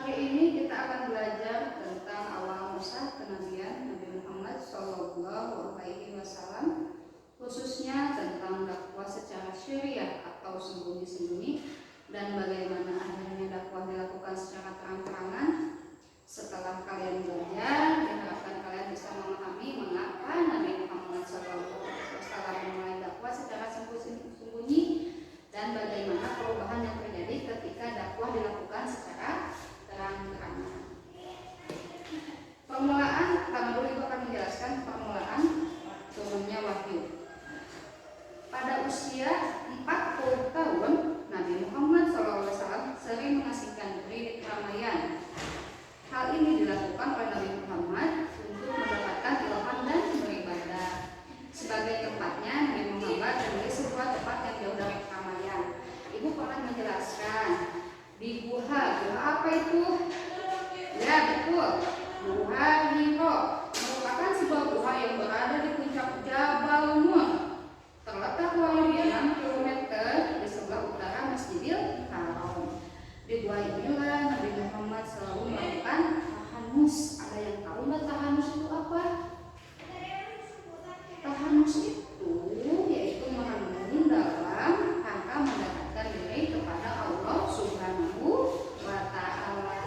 Hari ini kita akan belajar tentang awal masa kenabian Nabi Muhammad SAW, khususnya tentang dakwah secara syariah atau sembunyi-sembunyi dan bagaimana akhirnya dakwah dilakukan secara terang-terangan. Setelah kalian belajar, diharapkan kalian bisa memahami mengapa Nabi Muhammad SAW memulai dakwah secara sembunyi dan bagaimana perubahan yang terjadi ketika dakwah dilakukan secara terang-terangan. Permulaan, dulu Ibu akan menjelaskan permulaan turunnya wahyu. Pada usia 40 tahun, Nabi Muhammad SAW sering mengasihkan diri di keramaian. Hal ini dilakukan oleh Nabi Muhammad untuk mendapatkan ilham dan beribadah. Sebagai tempatnya, Nabi Muhammad memilih sebuah tempat yang jauh dari keramaian. Ibu pernah menjelaskan di gua apa itu? Ya betul, Gua Hiro merupakan sebuah gua yang berada di puncak Jabal Nur, terletak kurang lebih 6 km di sebelah utara Masjidil Haram. Di gua inilah Nabi Muhammad selalu melakukan tahanus. Ada yang tahu nggak tahanus itu apa? Tahanus itu yaitu merenung dalam rangka mendekatkan diri kepada Allah Subhanahu wa Ta'ala.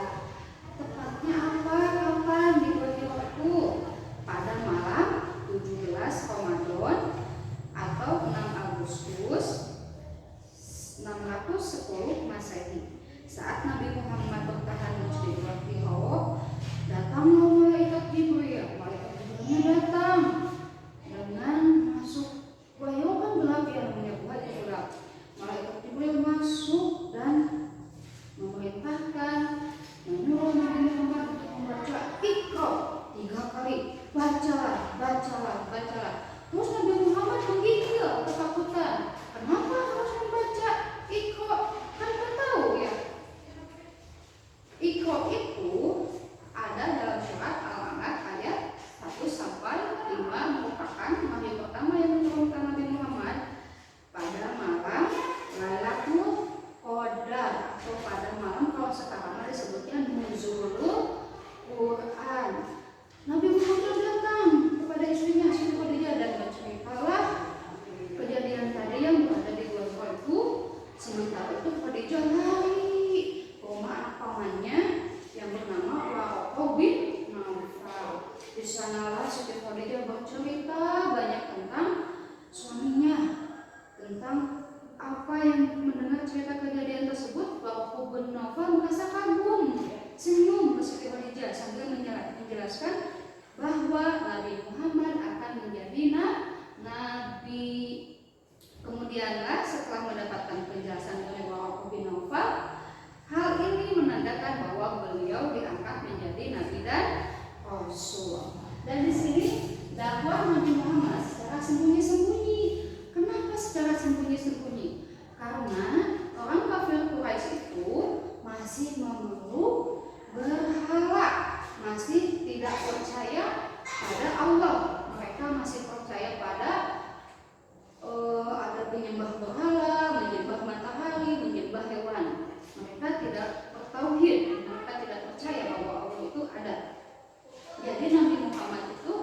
Tepatnya apa? Kapan? Di waktu pada malam 17 Ramadan atau 6 Agustus 610 Masehi. Saat Nabi Muhammad bertahanus di Gua Hiro, datanglah malaikat Jibril. Malaikat Jibril datang dengan masuk. Gua Hiro kan gelap ya, namanya gua itu gelap. Malaikat Jibril masuk dan memerintahkan, menyuruh Nabi Muhammad untuk membaca Iqra 3 kali. Bacalah. Terus Nabi Muhammad menggigil ketakutan. Kenapa harus membaca Iqra? Kan kita tahu ya, Iqra itu ada dalam surat Al-Alaq ayat 1-5 merupakan wahyu pertama yang diturunkan Nabi Muhammad pada malam Lailatul Qadar atau pada malam kalau sekarang disebutnya Nuzulul Quran. Nabi Muhammad datang kepada istrinya Siti Khadijah dan berceritalah kejadian tadi yang berada di Gua Hiro itu. Sementara itu Khadijah lari ke rumah anak pamannya yang bernama Waraqah bin Naufal. Di sanalah Siti Khadijah bercerita banyak tentang suaminya, tentang apa yang mendengar cerita kejadian tersebut. Waraqah bin Naufal merasa kagum, senyum ke Siti Khadijah sambil menjelaskan bahwa Nabi Muhammad akan menjadi nabi. Kemudianlah setelah mendapatkan penjelasan dari Waraqah bin Naufal, hal ini menandakan bahwa beliau diangkat menjadi nabi dan rasul. Dan di sini dakwah Nabi Muhammad secara sembunyi-sembunyi. Kenapa secara sembunyi-sembunyi? Karena orang kafir Quraisy itu masih memeluk berhala, masih tidak percaya pada Allah. Mereka masih percaya pada ada penyembah berhala, menyembah matahari, menyembah hewan. Mereka tidak bertauhid, mereka tidak percaya bahwa Allah itu ada. Jadi Nabi Muhammad itu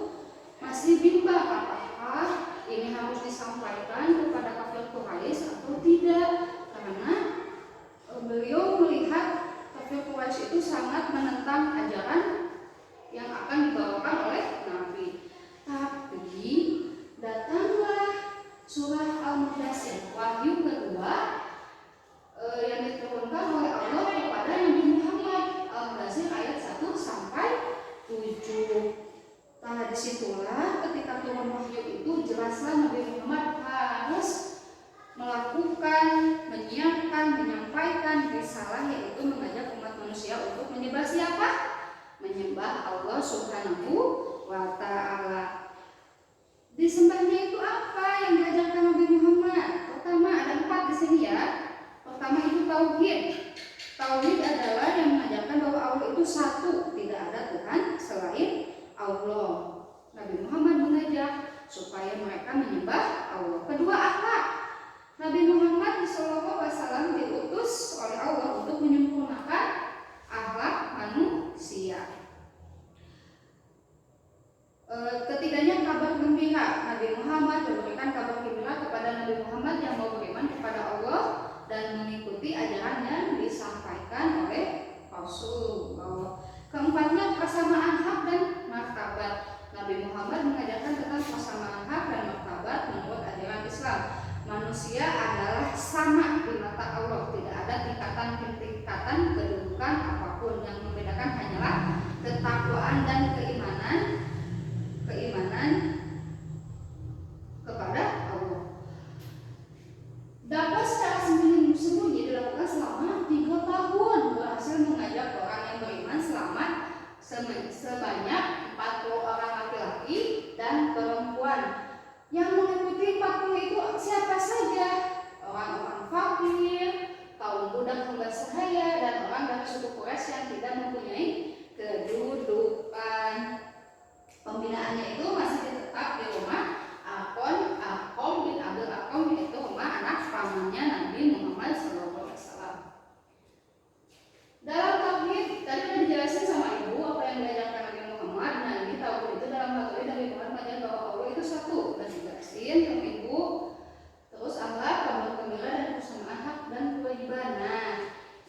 masih bimbang apakah ini harus disampaikan kepada kafir Quraisy atau tidak, karena beliau melihat kafir Quraisy itu sangat menentang ajaran yang akan dibawakan oleh Nabi. Tapi datanglah surah Al-Mudaththir, wahyu kedua yang diturunkan oleh Allah kepada Nabi Muhammad. Al-Mudaththir ayat 1-7. Nah, disitulah ketika turun wahyu itu jelaslah Nabi Muhammad harus melakukan, menyiapkan, menyampaikan risalah, yaitu mengajak umat manusia untuk menyembah siapa? Menyembah Allah Subhanahu wa Ta'ala. Disembahnya itu apa yang diajarkan Nabi Muhammad? Pertama, ada 4 di sini ya. Pertama itu tauhid. Tauhid adalah yang mengajarkan bahwa Allah itu satu, tidak ada Tuhan selain Allah. Nabi Muhammad mengajak supaya mereka menyembah Allah. Kedua, akhlak. Nabi Muhammad SAW diutus oleh Allah untuk menyempurnakan akhlak Allah. Keempatnya, persamaan hak dan martabat. Nabi Muhammad mengajarkan tentang persamaan hak dan martabat menurut ajaran Islam. Manusia adalah sama di mata Allah, tidak ada tingkatan-tingkatan kedudukan apapun. Yang membedakan hanyalah ketakwaan dan keimanan kepada Allah. Dakwah secara sembunyi dilakukan selama 3 tahun, berhasil mengajak orang yang beriman selamat sebanyak 40 orang laki-laki dan perempuan. Yang mengikuti 40 itu siapa saja? Orang-orang fakir, kaum budak hamba sahaya, dan orang dari suku Quraisy yang tidak mempunyai kedudukan. Pembinaannya itu masih tetap di rumah Arqam bin Abdul Arqam, yaitu rumah anak pamannya Nabi Muhammad SAW. Dalam tauhid tadi sudah dijelasin sama ibu apa yang diajarkan Nabi Muhammad. Nah, ini tauhid itu dalam tauhid Nabi Muhammad mengajarkan bahwa Allah itu satu, dan dijelasin sama ibu. Terus akhlak, kabar gembira, dan persamaan hak dan kewajiban. Nah,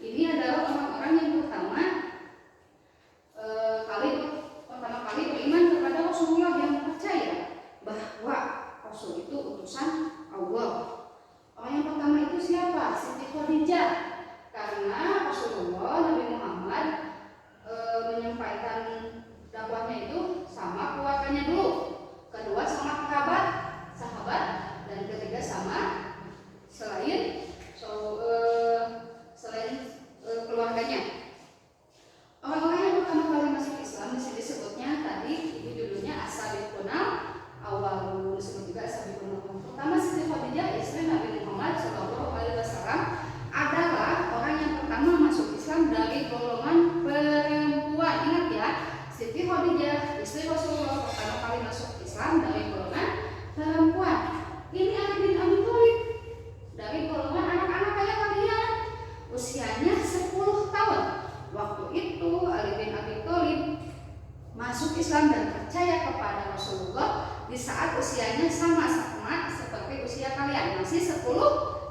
ini adalah orang-orang yang pertama kali beriman kepada Rasulullah, yang percaya bahwa Rasul itu utusan Allah. Orang yang pertama itu siapa? Siti Khadijah. Karena Rasulullah Nabi Muhammad menyampaikan dakwahnya itu sama keluarganya dulu, kedua sama sahabat, dan ketiga sama selain keluarganya. Orang-orang yang pertama kali masuk Islam disebutnya tadi ibu judulnya as-sabiqunal awwalun, disebut juga as-sabiqunal awwalun. Pertama, Siti Khadijah istri Nabi Muhammad SAW adalah orang yang pertama masuk Islam dari golongan perempuan. Ingat ya, Siti Khadijah istri Rasulullah pertama kali masuk Islam dari golongan perempuan. Ini Ali bin Abi Thalib dari golongan anak-anak kayak kalian, usianya 10 tahun. Waktu itu Ali bin Abi Thalib masuk Islam dan percaya kepada Rasulullah di saat usianya sama seperti usia kalian, masih 10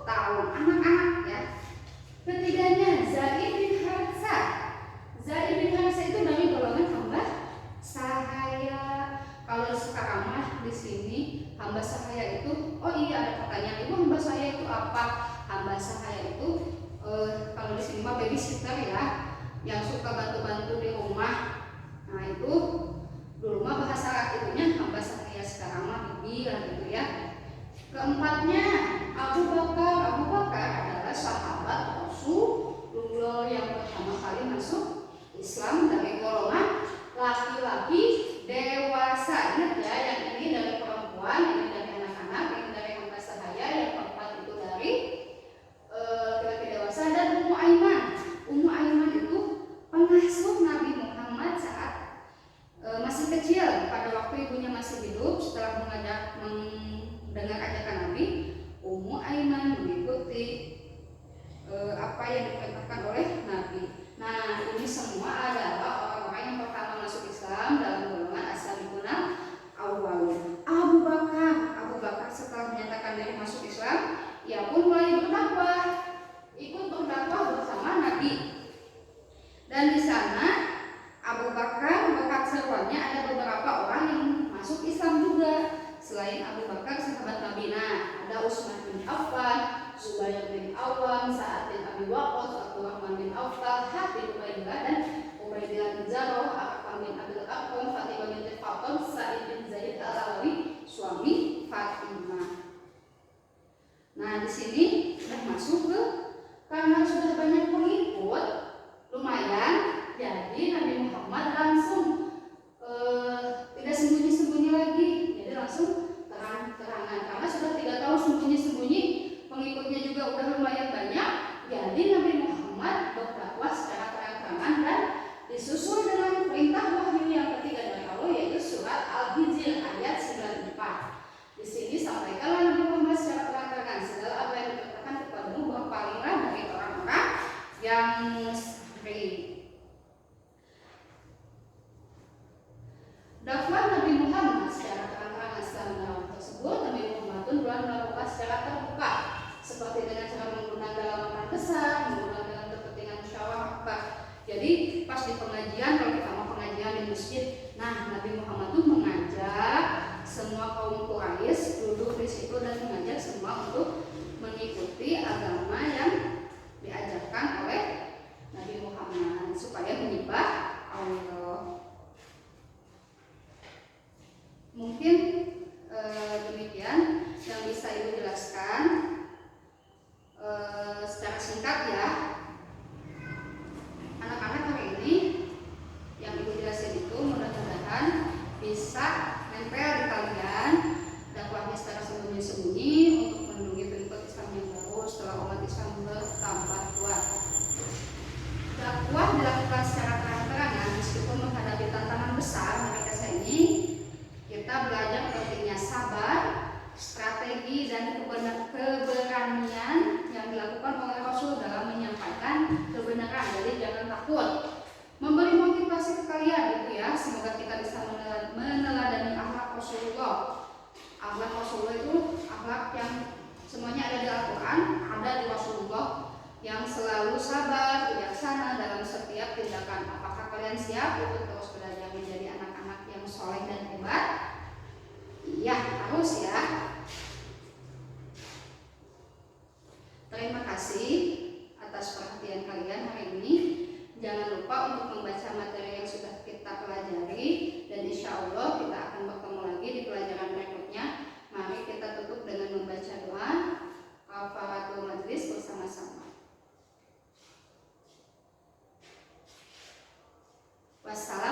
tahun, anak-anak ya. Ketiganya Zaid bin Haritsah. Zaid bin Haritsah itu dari golongan hamba sahaya. Kalau sekarang mah di sini hamba sahaya itu, oh iya ada pertanyaan, ibu hamba sahaya itu apa? Hamba sahaya itu kalau di sini mah babysitter ya, yang suka bantu-bantu di rumah. Nah itu dulu mah bahasa itunya hamba sahaya, sekarang mah bibi lah gitu ya. Keempatnya Abu Bakar adalah sahabat Rasulullah yang pertama kali masuk Islam dari golongan laki-laki dewasa. Ingat ya, yang ini dari perempuan, ini dari anak-anak, ini dari hamba sahaya, yang keempat itu dari laki-laki dewasa. Dan Ummu Aiman itu pengasuh Nabi Muhammad saat masih kecil, pada waktu ibunya masih hidup. Setelah mendengar ajakan Nabi, Ummu Aiman mengikuti apa yang diperintahkan oleh Nabi. Nah, ini semua adalah orang-orang yang pertama masuk Islam dalam golongan as-sabiqunal awwalun. Abu Bakar setelah menyatakan diri masuk Islam, ia pun mulai ikut berdakwah bersama Nabi. Dan di sana Abu Bakar bekat seruannya ada beberapa orang yang masuk Islam juga. Selain Abu Bakar sahabat Nabi, ada Utsman bin Affan, Zubair bin Awam, Sa'ad bin Abi Waqqas, Abdurrahman bin Auf, Talha bin Ubaidillah, dan Ubaidillah bin Jarrah, Arqam bin Abil Arqam, Fatimah bin Fatim, Sa'id bin Zaid al-Alawi, suami Fatimah. Nah, di sini sudah masuk karena sudah banyak pengikut, lumayan, jadi Nabi Muhammad langsung tidak sembunyi-sembunyi lagi, jadi langsung terang-terangan. Karena sudah 3 tahun sembunyi-sembunyi, pengikutnya juga udah lumayan banyak, jadi Nabi Muhammad berdakwah secara terang-terangan dan disusul dengan perintah wahyu yang ketiga dari Allah, yaitu surat Al-Hijr ayat 94. Di sini sampaikanlah Nabi Muhammad secara terang-terangan segala apa yang dikatakan kepadamu, berpalinglah dari orang-orang yang syirik. Dakwah Nabi Muhammad secara terang-terangan secara tersebut Nabi Muhammad pun telah melakukan secara terbuka, seperti dengan cara menggunakan dalam besar, menggunakan dalam kepentingan musyawarah. Jadi pas pas di pengajian, kalau kita mau pengajian di masjid, nah Nabi Muhammad tuh mengajak semua kaum Quraisy duduk di situ dan mengajak semua untuk mengikuti agama yang diajarkan oleh Nabi Muhammad supaya menyembah Allah. Mungkin demikian yang bisa Ibu jelaskan secara singkat ya. Anak-anak hari ini yang Ibu jelasin itu mudah-mudahan bisa nempel di kalian dakwahnya secara sembunyi-sembunyi untuk melindungi pengikut Islam yang baru setelah umat Islam bertambah kuat. Dakwah dilakukan secara terang-terangan meskipun menghadapi tantangan besar mereka ini. Kita belajar pentingnya sabar, strategi dan keberanian yang dilakukan oleh Rasul dalam menyampaikan kebenaran. Jadi jangan takut. Memberi motivasi ke kalian gitu ya. Semoga kita bisa meneladani akhlak Rasulullah. Akhlak Rasulullah itu akhlak yang semuanya ada di Al-Quran, ada di Rasulullah, yang selalu sabar, bijaksana dalam setiap tindakan. Apakah kalian siap untuk terus belajar menjadi anak-anak yang soleh dan hebat? Iya, harus ya. Terima kasih atas perhatian kalian hari ini. Jangan lupa untuk membaca materi yang sudah kita pelajari, dan insya Allah kita akan bertemu lagi di pelajaran berikutnya. Mari kita tutup dengan membaca doa kafaratul majlis bersama-sama. Wassalam.